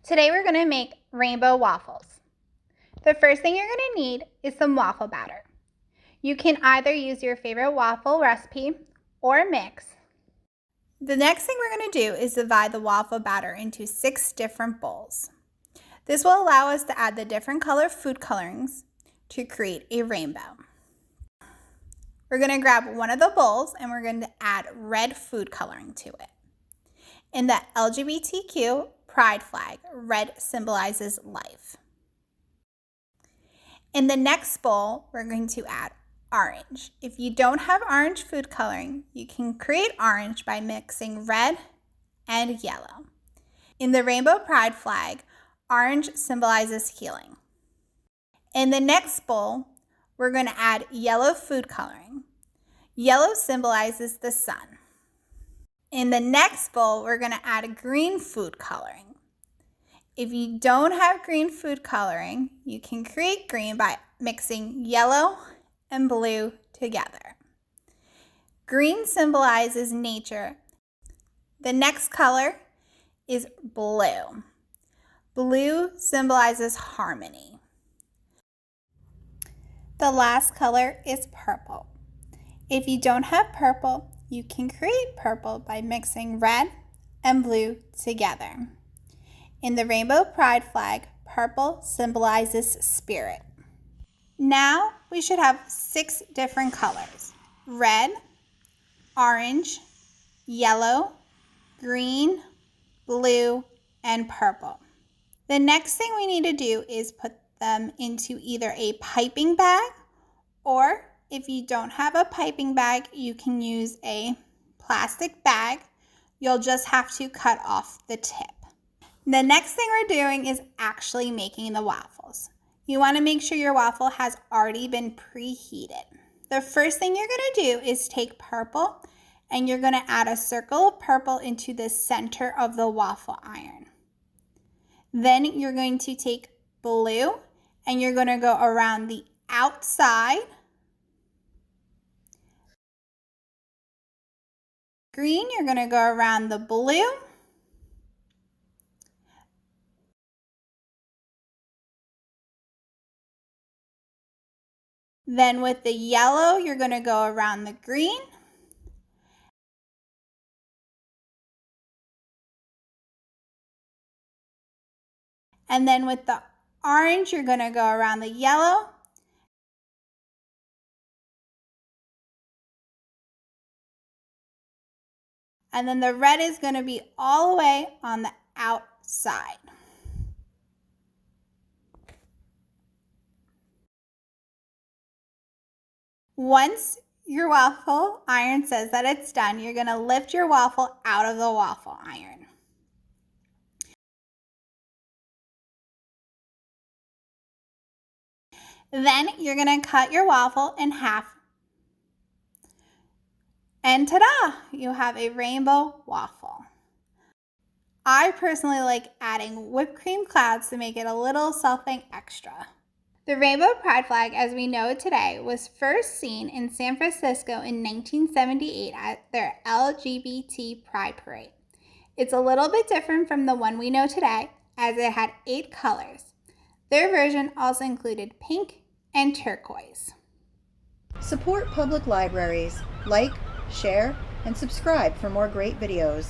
Today we're going to make rainbow waffles. The first thing you're going to need is some waffle batter. You can either use your favorite waffle recipe or mix. The next thing we're going to do is divide the waffle batter into 6 different bowls. This will allow us to add the different color food colorings to create a rainbow. We're going to grab one of the bowls and we're going to add red food coloring to it. In the LGBTQ pride flag, red symbolizes life. In the next bowl, we're going to add orange. If you don't have orange food coloring, you can create orange by mixing red and yellow. In the rainbow pride flag, orange symbolizes healing. In the next bowl, we're going to add yellow food coloring. Yellow symbolizes the sun. In the next bowl, we're going to add green food coloring. If you don't have green food coloring, you can create green by mixing yellow and blue together. Green symbolizes nature. The next color is blue. Blue symbolizes harmony. The last color is purple. If you don't have purple, you can create purple by mixing red and blue together. In the rainbow pride flag, purple symbolizes spirit. Now we should have 6 different colors: red, orange, yellow, green, blue, and purple. The next thing we need to do is put them into either a piping bag, or if you don't have a piping bag, you can use a plastic bag. You'll just have to cut off the tip. The next thing we're doing is actually making the waffles. You want to make sure your waffle has already been preheated. The first thing you're going to do is take purple and you're going to add a circle of purple into the center of the waffle iron. Then you're going to take blue and you're going to go around the outside. Green, you're going to go around the blue. Then with the yellow, you're going to go around the green. And then with the orange, you're going to go around the yellow. And then the red is going to be all the way on the outside. Once your waffle iron says that it's done, you're going to lift your waffle out of the waffle iron. Then you're going to cut your waffle in half. And ta-da! You have a rainbow waffle. I personally like adding whipped cream clouds to make it a little something extra. The rainbow pride flag, as we know it today, was first seen in San Francisco in 1978 at their LGBT Pride Parade. It's a little bit different from the one we know today, as it had 8 colors. Their version also included pink and turquoise. Support public libraries. Like, share, and subscribe for more great videos.